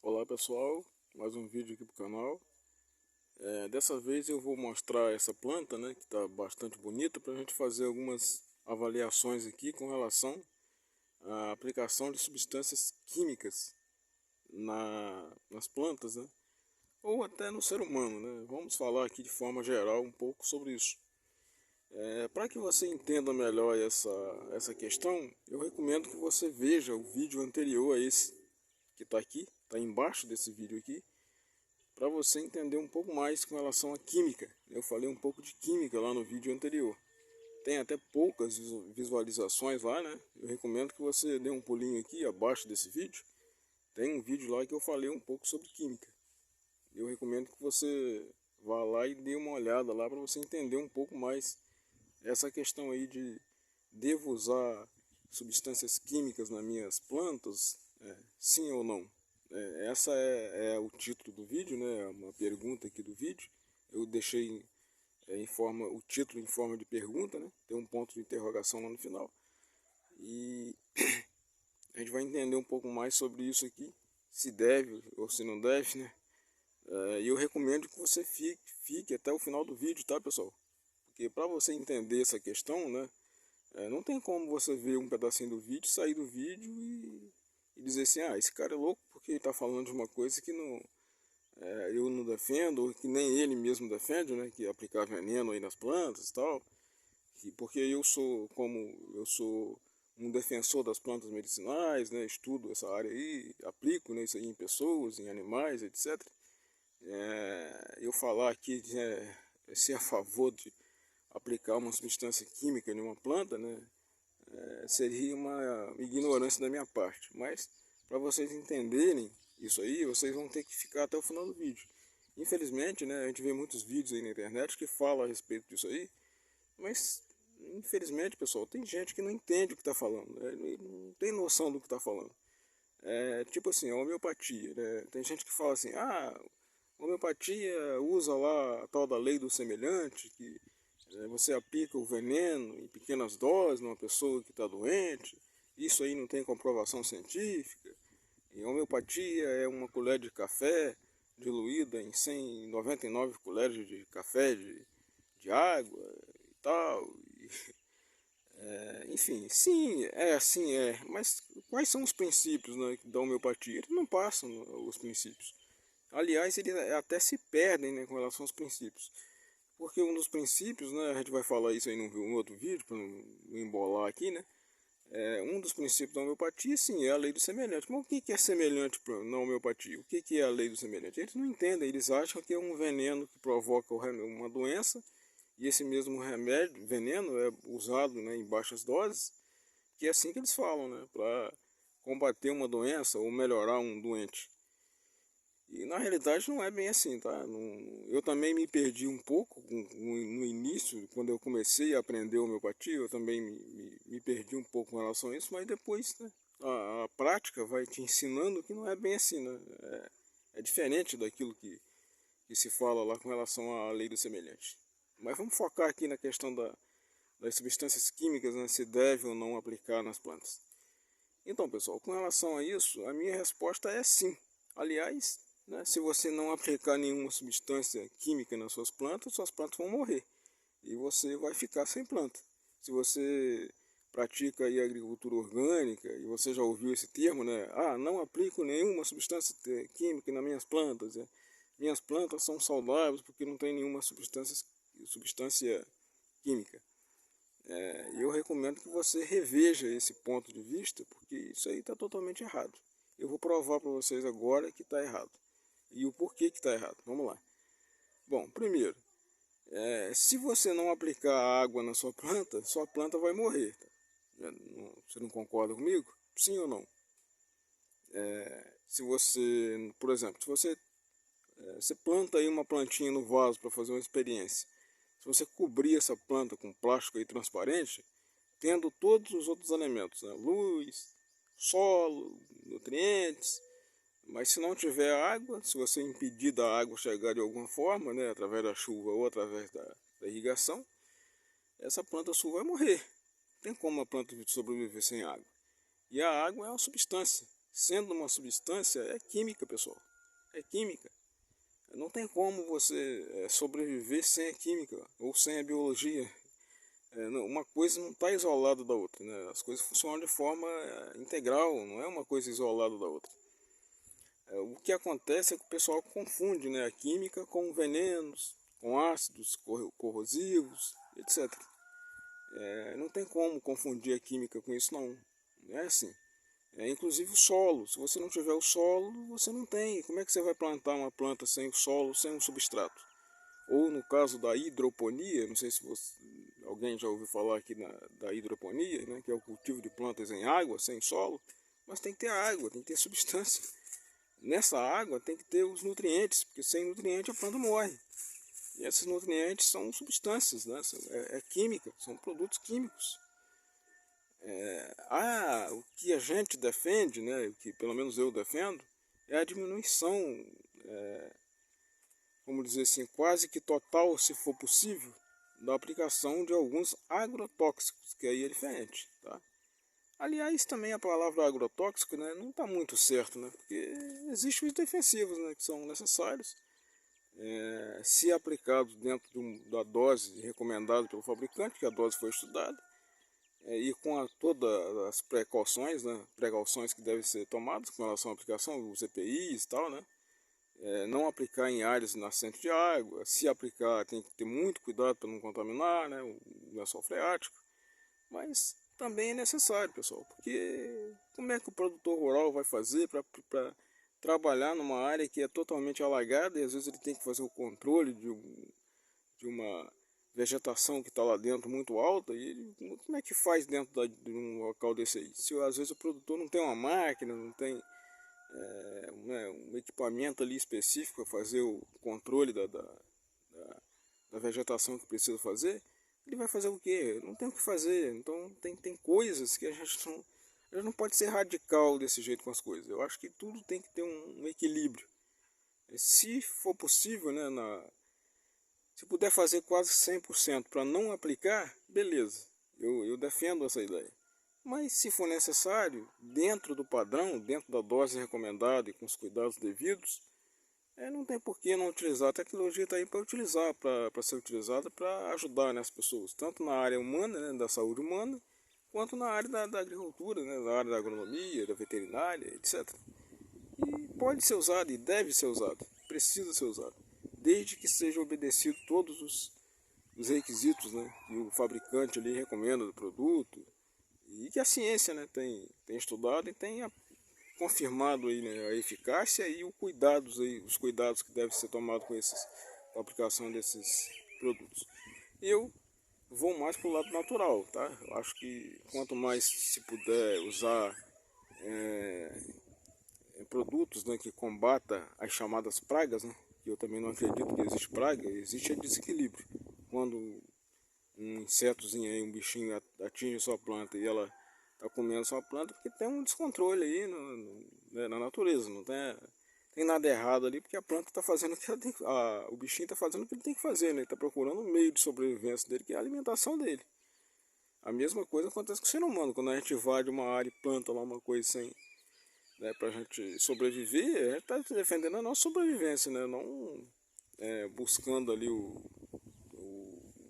Olá pessoal, mais um vídeo aqui pro canal. Dessa vez eu vou mostrar essa planta, né, que está bastante bonita, para a gente fazer algumas avaliações aqui com relação à aplicação de substâncias químicas nas plantas, né, ou até no ser humano, né. Vamos falar aqui de forma geral um pouco sobre isso. Para que você entenda melhor essa questão, eu recomendo que você veja o vídeo anterior a esse que está aqui, está embaixo desse vídeo aqui, para você entender um pouco mais com relação à química. Eu falei um pouco de química lá no vídeo anterior. Tem até poucas visualizações lá, né? Eu recomendo que você dê um pulinho aqui abaixo desse vídeo. Tem um vídeo lá que eu falei um pouco sobre química. Eu recomendo que você vá lá e dê uma olhada lá para você entender um pouco mais essa questão aí de devo usar substâncias químicas nas minhas plantas, sim ou não. Essa é o título do vídeo, né? Uma pergunta aqui do vídeo. Eu deixei o título em forma de pergunta, né? Tem um ponto de interrogação lá no final. E a gente vai entender um pouco mais sobre isso aqui, se deve ou se não deve, né? E eu recomendo que você fique até o final do vídeo, tá, pessoal? Porque para você entender essa questão, né? Não tem como você ver um pedacinho do vídeo, sair do vídeo e dizer assim, ah, esse cara é louco porque ele está falando de uma coisa que eu não defendo, ou que nem ele mesmo defende, né, que é aplicar veneno aí nas plantas e tal, porque eu sou um defensor das plantas medicinais, né, estudo essa área aí, aplico, né, isso aí em pessoas, em animais, etc. Eu falar aqui de ser a favor de aplicar uma substância química em uma planta, né, seria uma ignorância da minha parte. Mas para vocês entenderem isso aí, vocês vão ter que ficar até o final do vídeo. Infelizmente, né, a gente vê muitos vídeos aí na internet que falam a respeito disso aí, mas infelizmente, pessoal, tem gente que não entende o que está falando, né, não tem noção do que está falando. Tipo assim, a homeopatia, né, tem gente que fala assim, ah, a homeopatia usa lá a tal da lei do semelhante, que você aplica o veneno em pequenas doses numa pessoa que está doente. Isso aí não tem comprovação científica. E a homeopatia é uma colher de café diluída em 199 colheres de café de água e tal. Enfim, sim, assim é. Mas quais são os princípios, né, da homeopatia? Eles não passam, né, os princípios. Aliás, eles até se perdem, né, com relação aos princípios. Porque um dos princípios, né, a gente vai falar isso aí num outro vídeo, para não embolar aqui, né? Um dos princípios da homeopatia, sim, é a lei do semelhante. Mas o que é semelhante na homeopatia? O que é a lei do semelhante? Eles não entendem, eles acham que é um veneno que provoca uma doença, e esse mesmo remédio, veneno, é usado, né, em baixas doses, que é assim que eles falam, né, para combater uma doença ou melhorar um doente. E na realidade não é bem assim, tá? Eu também me perdi um pouco no início, quando eu comecei a aprender homeopatia, eu também me perdi um pouco com relação a isso, mas depois, né, a prática vai te ensinando que não é bem assim, né? É diferente daquilo que se fala lá com relação à lei do semelhante. Mas vamos focar aqui na questão das substâncias químicas, né, se deve ou não aplicar nas plantas. Então, pessoal, com relação a isso, a minha resposta é sim. Aliás, né, se você não aplicar nenhuma substância química nas suas plantas vão morrer. E você vai ficar sem planta. Se você pratica aí agricultura orgânica, e você já ouviu esse termo, né? Ah, não aplico nenhuma substância química nas minhas plantas. Minhas plantas são saudáveis porque não tem nenhuma substância química. Eu recomendo que você reveja esse ponto de vista, porque isso aí está totalmente errado. Eu vou provar para vocês agora que está errado. E o porquê que está errado. Vamos lá. Bom, primeiro, se você não aplicar água na sua planta vai morrer. Tá? Você não concorda comigo? Sim ou não? Se você, por exemplo, se você planta aí uma plantinha no vaso para fazer uma experiência, se você cobrir essa planta com plástico aí transparente, tendo todos os outros elementos, né? Luz, solo, nutrientes, mas se não tiver água, se você impedir da água chegar de alguma forma, né, através da chuva ou através da irrigação, essa planta sua vai morrer. Não tem como a planta sobreviver sem água. E a água é uma substância. sendo uma substância, é química, pessoal. É química. Não tem como você sobreviver sem a química ou sem a biologia. Uma coisa não está isolada da outra, né? As coisas funcionam de forma integral, não é uma coisa isolada da outra. O que acontece é que o pessoal confunde, né, a química com venenos, com ácidos corrosivos, etc. Não tem como confundir a química com isso, não. Não é assim. Inclusive o solo. Se você não tiver o solo, você não tem. Como é que você vai plantar uma planta sem o solo, sem um substrato? Ou no caso da hidroponia, não sei se alguém já ouviu falar aqui da hidroponia, né, que é o cultivo de plantas em água, sem solo. Mas tem que ter água, tem que ter substância. Nessa água tem que ter os nutrientes, porque sem nutriente a planta morre. E esses nutrientes são substâncias, né? É química, são produtos químicos. O que a gente defende, né, o que pelo menos eu defendo, é a diminuição, vamos dizer assim, quase que total, se for possível, da aplicação de alguns agrotóxicos, que aí é diferente, tá? Aliás, também a palavra agrotóxico, né, não está muito certo, né, porque existem os defensivos, né, que são necessários, se aplicados dentro da dose recomendada pelo fabricante, que a dose foi estudada, e com todas as precauções, né, precauções que devem ser tomadas com relação à aplicação, os EPIs e tal, né, não aplicar em áreas nascentes de água, se aplicar tem que ter muito cuidado para não contaminar, né, o lençol freático, mas também é necessário, pessoal, porque como é que o produtor rural vai fazer para trabalhar numa área que é totalmente alagada e às vezes ele tem que fazer o controle de uma vegetação que está lá dentro muito alta, e ele, como é que faz dentro de um local desse aí? Se às vezes o produtor não tem uma máquina, não tem um equipamento ali específico para fazer o controle da vegetação que precisa fazer, ele vai fazer o quê? Não tem o que fazer. Então tem coisas que a gente não pode ser radical desse jeito com as coisas. Eu acho que tudo tem que ter um equilíbrio. Se for possível, né, se puder fazer quase 100% para não aplicar, beleza. Eu defendo essa ideia. Mas se for necessário, dentro do padrão, dentro da dose recomendada e com os cuidados devidos, não tem por que não utilizar. A tecnologia está aí para utilizar, para ser utilizada para ajudar, né, as pessoas, tanto na área humana, né, da saúde humana, quanto na área da agricultura, né, na área da agronomia, da veterinária, etc. E pode ser usado e deve ser usado, precisa ser usado, desde que seja obedecido todos os requisitos, né, que o fabricante ali recomenda do produto e que a ciência, né, tem estudado e tem confirmado aí, né, a eficácia e os cuidados que devem ser tomados com a aplicação desses produtos. Eu vou mais para o lado natural, tá? Eu acho que quanto mais se puder usar produtos, né, que combata as chamadas pragas, né, que eu também não acredito que existe praga, existe desequilíbrio. Quando um insetozinho aí, um bichinho atinge sua planta e ela está comendo sua planta, porque tem um descontrole aí na natureza, não tem nada errado ali, porque a planta está fazendo o que ela tem, o bichinho está fazendo o que ele tem que fazer, né? Ele está procurando um meio de sobrevivência dele, que é a alimentação dele. A mesma coisa acontece com o ser humano, quando a gente invade uma área e planta lá uma coisa sem, né, para a gente sobreviver, a gente está defendendo a nossa sobrevivência, né? Não buscando ali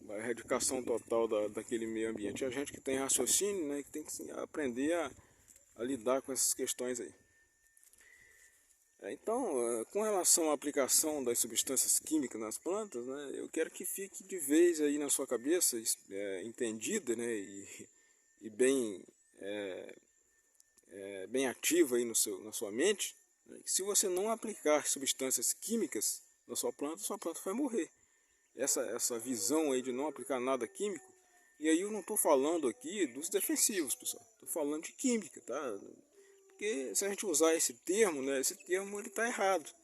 a erradicação total daquele meio ambiente. A gente que tem raciocínio, né, que tem que aprender a lidar com essas questões aí. Então, com relação à aplicação das substâncias químicas nas plantas, né, eu quero que fique de vez aí na sua cabeça, entendida, né, e bem, bem ativa aí na sua mente, né, que se você não aplicar substâncias químicas na sua planta vai morrer. Essa visão aí de não aplicar nada químico, e aí eu não estou falando aqui dos defensivos, pessoal, estou falando de química, tá? Porque se a gente usar esse termo, né, esse termo ele está errado.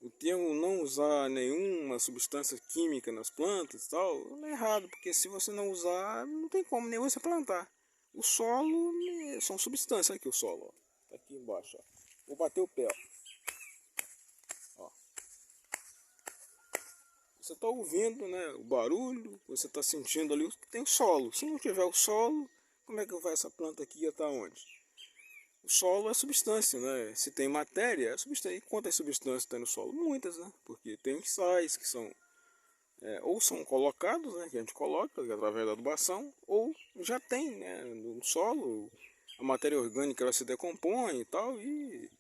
O termo não usar nenhuma substância química nas plantas e tal, é errado, porque se você não usar, não tem como nem você plantar. O solo são substâncias, aqui o solo, ó, tá aqui embaixo, ó. Vou bater o pé, ó. Você está ouvindo, né, o barulho, você está sentindo ali que tem solo. Se não tiver o solo, como é que vai essa planta aqui ia estar onde? o solo é substância, né? Se tem matéria, é substância. E quantas substâncias tem no solo? Muitas, né? Porque tem os sais que são ou são colocados, né? Que a gente coloca através da adubação, ou já tem, né? No solo a matéria orgânica ela se decompõe e tal e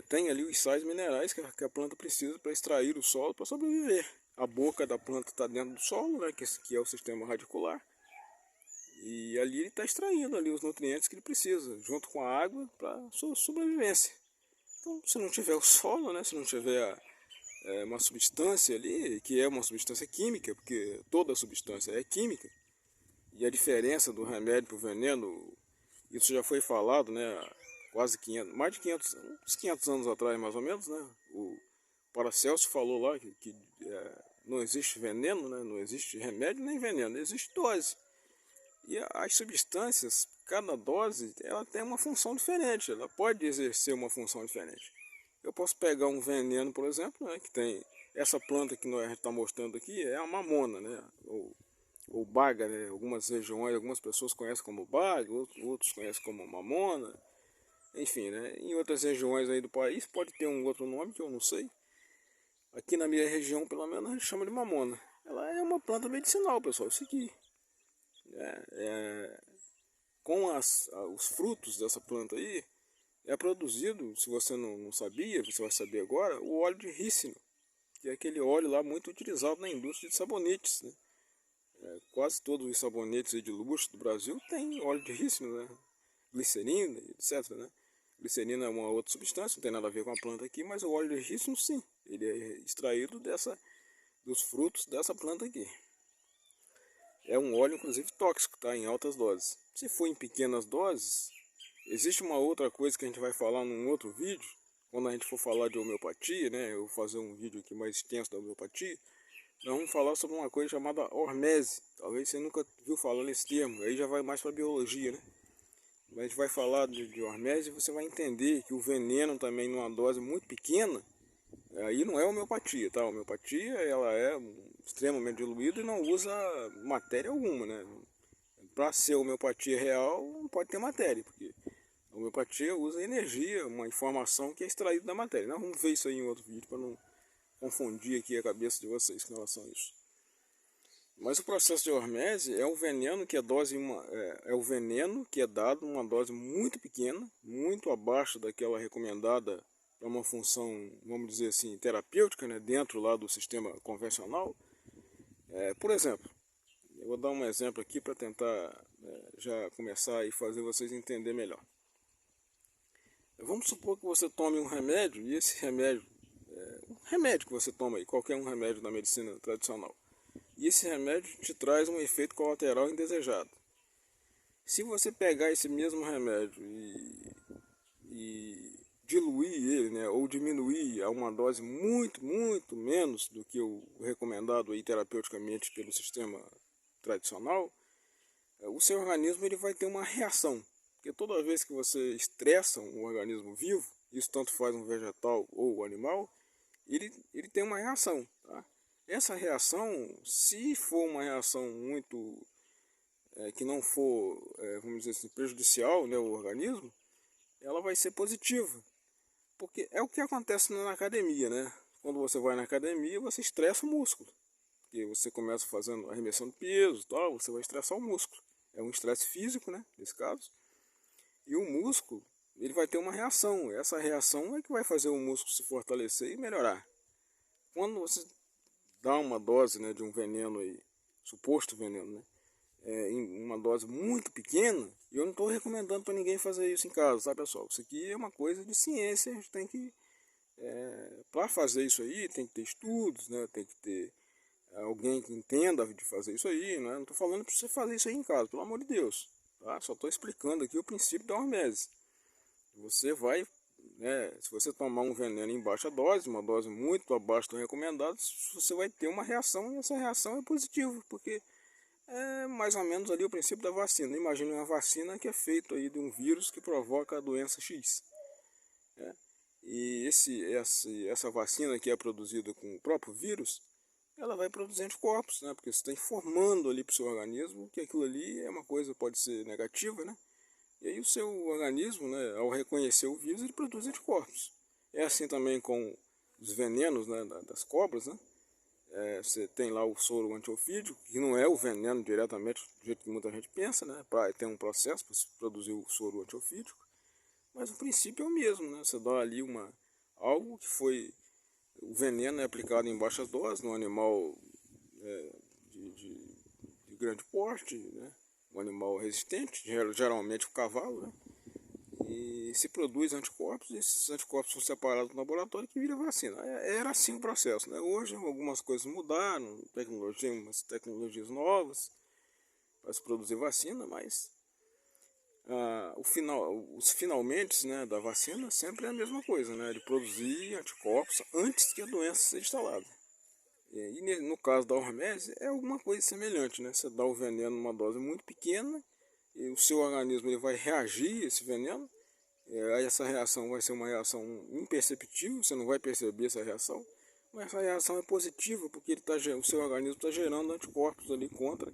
tem ali os sais minerais que a planta precisa para extrair o solo para sobreviver. A boca da planta está dentro do solo, né? Que é o sistema radicular. E ali ele está extraindo ali os nutrientes que ele precisa, junto com a água, para sua sobrevivência. Então, se não tiver o solo, né, se não tiver uma substância ali, que é uma substância química, porque toda substância é química, e a diferença do remédio para o veneno, isso já foi falado, né, quase 500, mais de 500, uns 500 anos atrás, mais ou menos, né, o Paracelso falou lá que não existe veneno, né, não existe remédio nem veneno, existe dose. E as substâncias, cada dose, ela tem uma função diferente, ela pode exercer uma função diferente. Eu posso pegar um veneno, por exemplo, né, que tem essa planta que nós estamos mostrando aqui, é a mamona, né, ou baga, né, algumas regiões, algumas pessoas conhecem como baga, outros conhecem como mamona, enfim, né, em outras regiões aí do país pode ter um outro nome que eu não sei. Aqui na minha região, pelo menos, a gente chama de mamona. Ela é uma planta medicinal, pessoal, isso aqui. Com os frutos dessa planta aí, é produzido, se você não sabia, você vai saber agora, o óleo de rícino, que é aquele óleo lá muito utilizado na indústria de sabonetes, né? Quase todos os sabonetes aí de luxo do Brasil têm óleo de rícino, né? Glicerina, etc, né? Glicerina é uma outra substância, não tem nada a ver com a planta aqui, mas o óleo de rícino sim, ele é extraído dos frutos dessa planta aqui. É um óleo, inclusive, tóxico, tá? Em altas doses. Se for em pequenas doses, existe uma outra coisa que a gente vai falar num outro vídeo, quando a gente for falar de homeopatia, né? Eu vou fazer um vídeo aqui mais extenso da homeopatia. Nós vamos falar sobre uma coisa chamada hormese. Talvez você nunca viu falar nesse termo, aí já vai mais para biologia, né? Mas a gente vai falar de hormese e você vai entender que o veneno também numa dose muito pequena, aí não é homeopatia, tá? A homeopatia ela é extremamente diluída e não usa matéria alguma, né? Para ser homeopatia real não pode ter matéria, porque a homeopatia usa energia, uma informação que é extraída da matéria. Nós vamos ver isso aí em outro vídeo para não confundir aqui a cabeça de vocês com relação a isso. Mas o processo de hormese é um veneno que é o veneno que é dado numa dose muito pequena, muito abaixo daquela recomendada para uma função, vamos dizer assim, terapêutica, né, dentro lá do sistema convencional. Por exemplo, eu vou dar um exemplo aqui para tentar já começar e fazer vocês entenderem melhor. Vamos supor que você tome um remédio e esse remédio, um remédio que você toma aí, qualquer um remédio da medicina tradicional, e esse remédio te traz um efeito colateral indesejado. Se você pegar esse mesmo remédio e diluir ele, né, ou diminuir a uma dose muito, muito menos do que o recomendado aí terapeuticamente pelo sistema tradicional, o seu organismo ele vai ter uma reação. Porque toda vez que você estressa um organismo vivo, isso tanto faz um vegetal ou um animal, ele tem uma reação. Tá? Essa reação, se for uma reação muito, que não for, vamos dizer assim, prejudicial, né, ao organismo, ela vai ser positiva. Porque é o que acontece na academia, né? Quando você vai na academia, você estressa o músculo. Porque você começa fazendo, arremessando peso e tal, você vai estressar o músculo. É um estresse físico, né, nesse caso. E o músculo, ele vai ter uma reação. Essa reação é que vai fazer o músculo se fortalecer e melhorar. Quando você dá uma dose, né, de um veneno aí, suposto veneno, né, em uma dose muito pequena, e eu não estou recomendando para ninguém fazer isso em casa, tá, pessoal? Isso aqui é uma coisa de ciência, a gente tem que, para fazer isso aí, tem que ter estudos, né, tem que ter alguém que entenda de fazer isso aí, né? Não estou falando para você fazer isso aí em casa, pelo amor de Deus, tá? Só estou explicando aqui o princípio da hormese. Você vai, né, se você tomar um veneno em baixa dose, uma dose muito abaixo do recomendado, você vai ter uma reação e essa reação é positiva, porque é mais ou menos ali o princípio da vacina. Imagine uma vacina que é feita aí de um vírus que provoca a doença X. Né? E essa vacina que é produzida com o próprio vírus, ela vai produzir anticorpos, né? Porque você está informando ali para o seu organismo que aquilo ali é uma coisa, pode ser negativa, né? E aí o seu organismo, né, ao reconhecer o vírus, ele produz anticorpos. É assim também com os venenos, né, das cobras, né? Você tem lá o soro antiofídico, que não é o veneno diretamente, do jeito que muita gente pensa, né? Tem um processo para produzir o soro antiofídico, mas o princípio é o mesmo, né? Você dá ali algo que foi... O veneno é aplicado em baixas doses no animal de grande porte, né? Um animal resistente, geralmente o cavalo, né? E se produz anticorpos, e esses anticorpos são separados no laboratório que vira vacina. Era assim o processo, né? Hoje algumas coisas mudaram, umas tecnologias novas para se produzir vacina, mas os finalmente, né, da vacina sempre é a mesma coisa, né? De produzir anticorpos antes que a doença seja instalada. E no caso da hormese é alguma coisa semelhante, né? Você dá o veneno numa dose muito pequena e o seu organismo ele vai reagir a esse veneno. Aí essa reação vai ser uma reação imperceptível, você não vai perceber essa reação, mas essa reação é positiva porque o seu organismo está gerando anticorpos ali contra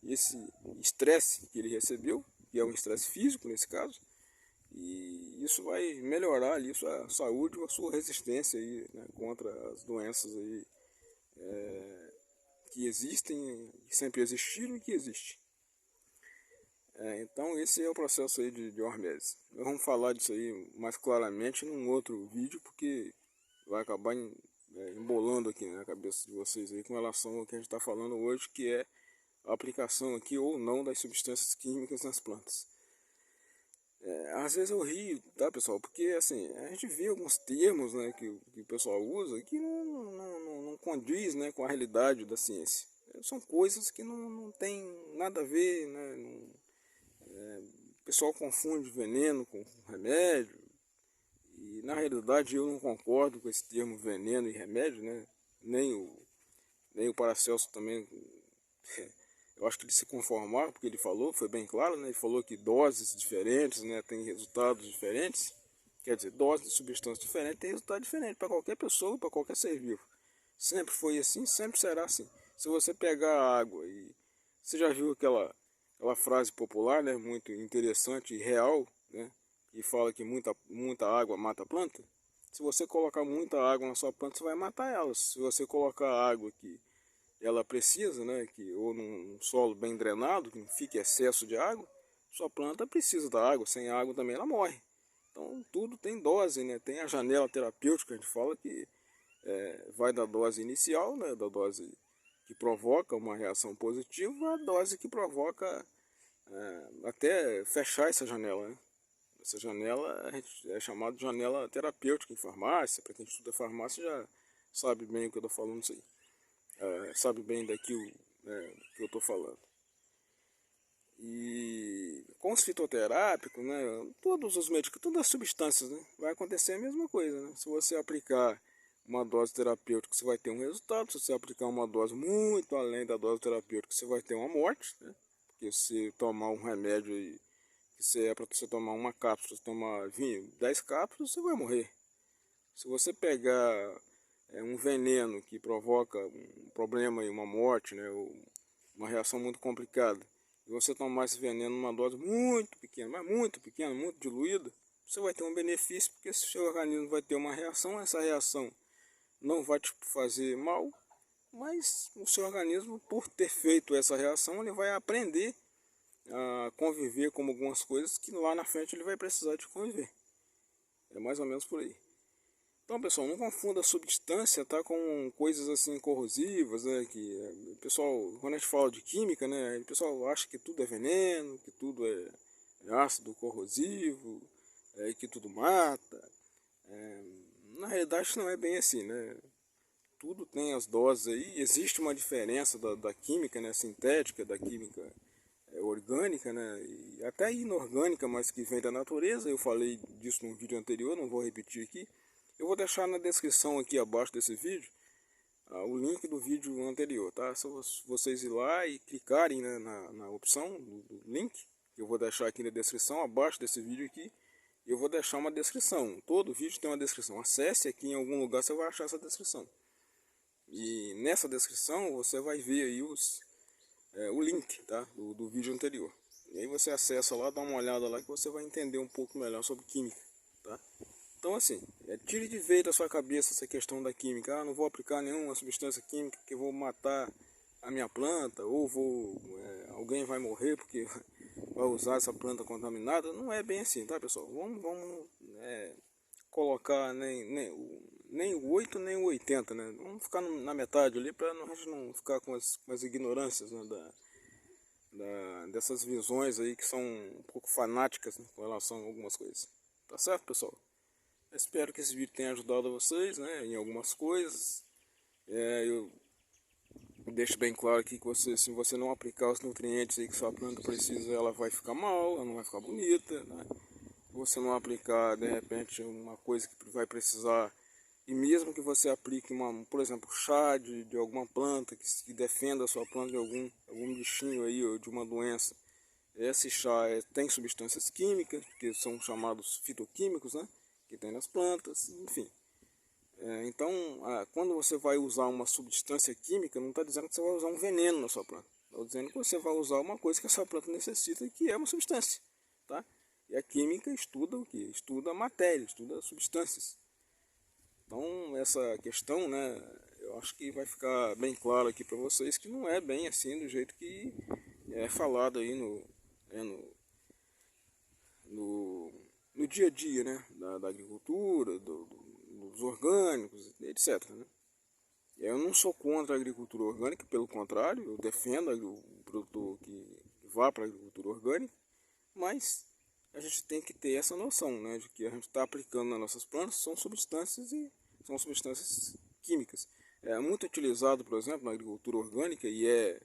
esse estresse que ele recebeu, que é um estresse físico nesse caso, e isso vai melhorar ali a sua saúde ou a sua resistência aí, né, contra as doenças aí, que existem, que sempre existiram e que existem. Então esse é o processo aí de hormese. Nós vamos falar disso aí mais claramente num outro vídeo, porque vai acabar embolando aqui na cabeça de vocês aí com relação ao que a gente está falando hoje, que é a aplicação aqui ou não das substâncias químicas nas plantas. Às vezes eu rio, tá, pessoal? Porque assim, a gente vê alguns termos, né, que o pessoal usa que não condiz, né, com a realidade da ciência. São coisas que não tem nada a ver, né? O pessoal confunde veneno com remédio. E na realidade eu não concordo com esse termo veneno e remédio, né? Nem o Paracelso também. Eu acho que ele se conformava, porque ele falou, foi bem claro, né? Ele falou que doses diferentes, né, têm resultados diferentes. Quer dizer, doses de substância diferente tem resultado diferente para qualquer pessoa, para qualquer ser vivo. Sempre foi assim, sempre será assim. Se você pegar a água e... Você já viu aquela frase popular, né, muito interessante e real, né, que fala que muita água mata a planta? Se você colocar muita água na sua planta, você vai matar ela. Se você colocar água que ela precisa, né, ou num solo bem drenado, que não fique excesso de água, sua planta precisa da água, sem água também ela morre. Então tudo tem dose, né? Tem a janela terapêutica, a gente fala que vai da dose inicial, né, da dose que provoca uma reação positiva, a dose que provoca até fechar essa janela, né? Essa janela é chamada de janela terapêutica em farmácia. Para quem estuda farmácia já sabe bem o que eu estou falando isso aí. Sabe bem daquilo que eu estou falando. E com os fitoterápicos, né, todos os medicamentos, todas as substâncias, né, vai acontecer a mesma coisa. Né? Se você aplicar uma dose terapêutica, você vai ter um resultado. Se você aplicar uma dose muito além da dose terapêutica, você vai ter uma morte. Né? Porque se tomar um remédio aí, que é para você tomar uma cápsula, você tomar 10 cápsulas, você vai morrer. Se você pegar um veneno que provoca um problema e uma morte, né, ou uma reação muito complicada, e você tomar esse veneno numa dose muito pequena, mas muito pequena, muito diluída, você vai ter um benefício, porque se o seu organismo vai ter uma reação, essa reação não vai te fazer mal, mas o seu organismo, por ter feito essa reação, ele vai aprender a conviver com algumas coisas que lá na frente ele vai precisar de conviver. É mais ou menos por aí. Então, pessoal, não confunda a substância, tá, com coisas assim corrosivas, né, que o pessoal, quando a gente fala de química, né, o pessoal acha que tudo é veneno, que tudo é ácido corrosivo, que tudo mata. Na realidade não é bem assim, né? Tudo tem as doses aí, existe uma diferença da química, né, sintética, da química orgânica, né, e até inorgânica, mas que vem da natureza. Eu falei disso num vídeo anterior, não vou repetir aqui. Eu vou deixar na descrição aqui abaixo desse vídeo o link do vídeo anterior, tá? Só vocês ir lá e clicarem, né, na opção do link, que eu vou deixar aqui na descrição, abaixo desse vídeo aqui. Eu vou deixar uma descrição, todo vídeo tem uma descrição. Acesse aqui em algum lugar, você vai achar essa descrição. E nessa descrição você vai ver aí o link, tá, do vídeo anterior. E aí você acessa lá, dá uma olhada lá que você vai entender um pouco melhor sobre química, tá? Então assim, tire de vez da sua cabeça essa questão da química. Ah, não vou aplicar nenhuma substância química que vou matar a minha planta, ou alguém vai morrer porque vai usar essa planta contaminada. Não é bem assim, tá, pessoal? Vamos colocar nem o 8 nem o 80, né? Vamos ficar na metade ali para a gente não ficar com as ignorâncias, né, dessas visões aí que são um pouco fanáticas, né, com relação a algumas coisas. Tá certo, pessoal? Eu espero que esse vídeo tenha ajudado vocês, né, em algumas coisas. Eu deixo bem claro aqui que se você não aplicar os nutrientes aí que sua planta precisa, ela vai ficar mal, ela não vai ficar bonita, né? Se você não aplicar, de repente, uma coisa que vai precisar, e mesmo que você aplique, por exemplo, chá de alguma planta que defenda a sua planta de algum bichinho aí, ou de uma doença, esse chá tem substâncias químicas, que são chamados fitoquímicos, né, que tem nas plantas, enfim. Então, quando você vai usar uma substância química, não está dizendo que você vai usar um veneno na sua planta. Está dizendo que você vai usar uma coisa que a sua planta necessita, que é uma substância, tá? E a química estuda o quê? Estuda a matéria, estuda substâncias. Então, essa questão, né, eu acho que vai ficar bem claro aqui para vocês que não é bem assim do jeito que é falado aí no dia a dia, né, da agricultura, dos orgânicos, etc, né? Eu não sou contra a agricultura orgânica, pelo contrário, eu defendo o produtor que vá para a agricultura orgânica, mas a gente tem que ter essa noção, né, de que a gente está aplicando nas nossas plantas são substâncias químicas. É muito utilizado, por exemplo, na agricultura orgânica e é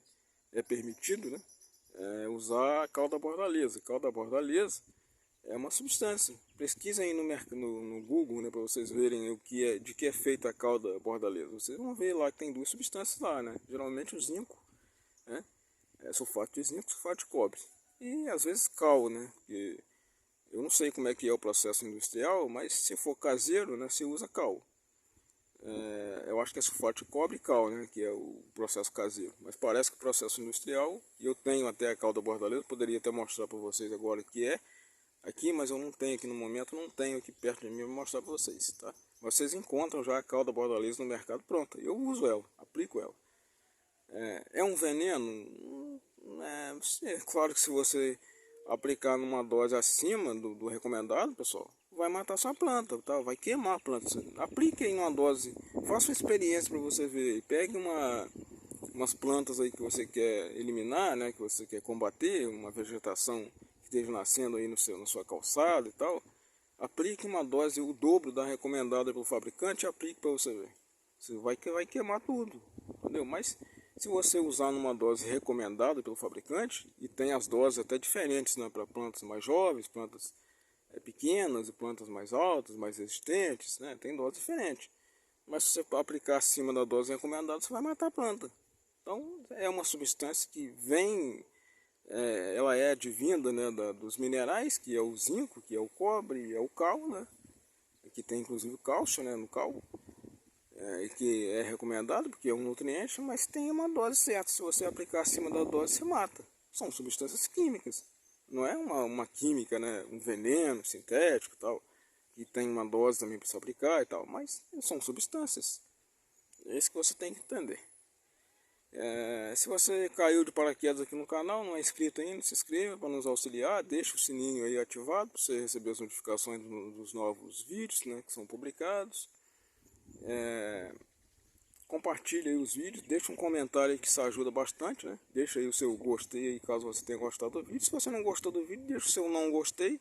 permitido, né, usar a cal da bordaleza. Cal da bordaleza é uma substância. Pesquisem aí no Google, né, para vocês verem de que é feita a cal da bordaleza. Vocês vão ver lá que tem duas substâncias lá, né? Geralmente o zinco, né? Sulfato de zinco, sulfato de cobre. E às vezes cal, né? Porque eu não sei como é que é o processo industrial, mas se for caseiro, né, se usa cal. Eu acho que é sulfato de cobre e cal, né, que é o processo caseiro. Mas parece que o processo industrial, e eu tenho até a cal da bordaleza, poderia até mostrar para vocês agora que é aqui, mas eu não tenho aqui no momento, não tenho aqui perto de mim para mostrar para vocês, tá? Vocês encontram já a cal da bordaleza no mercado pronta. Eu uso ela, aplico ela. É um veneno? Claro que se você aplicar numa dose acima do recomendado, pessoal, vai matar sua planta, tá? Vai queimar a planta. Aplique em uma dose, faça uma experiência para você ver. Pegue umas plantas aí que você quer eliminar, né? Que você quer combater, uma vegetação que esteja nascendo aí na sua calçada e tal. Aplique uma dose, o dobro da recomendada pelo fabricante, aplique para você ver. Você vai queimar tudo, entendeu? Mas se você usar numa dose recomendada pelo fabricante, e tem as doses até diferentes, né, para plantas mais jovens, plantas pequenas e plantas mais altas, mais resistentes, né, tem doses diferentes. Mas se você aplicar acima da dose recomendada, você vai matar a planta. Então é uma substância que ela é advinda, né, dos minerais, que é o zinco, que é o cobre, é o cal, né, que tem inclusive cálcio, né, no cal. Que é recomendado porque é um nutriente, mas tem uma dose certa. Se você aplicar acima da dose, você mata. São substâncias químicas. Não é uma química, né? Um veneno sintético e tal, que tem uma dose também para se aplicar e tal, mas são substâncias. É isso que você tem que entender. Se você caiu de paraquedas aqui no canal, não é inscrito ainda, se inscreva para nos auxiliar, deixa o sininho aí ativado para você receber as notificações dos novos vídeos, né, que são publicados. Compartilhe aí os vídeos, deixa um comentário aí que isso ajuda bastante, né? Deixa aí o seu gostei aí caso você tenha gostado do vídeo. Se você não gostou do vídeo, deixa o seu não gostei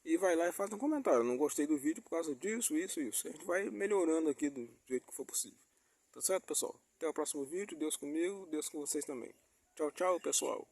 e vai lá e faz um comentário. Não gostei do vídeo por causa disso, isso. A gente vai melhorando aqui do jeito que for possível. Tá certo, pessoal? Até o próximo vídeo. Deus comigo, Deus com vocês também. Tchau, tchau, pessoal.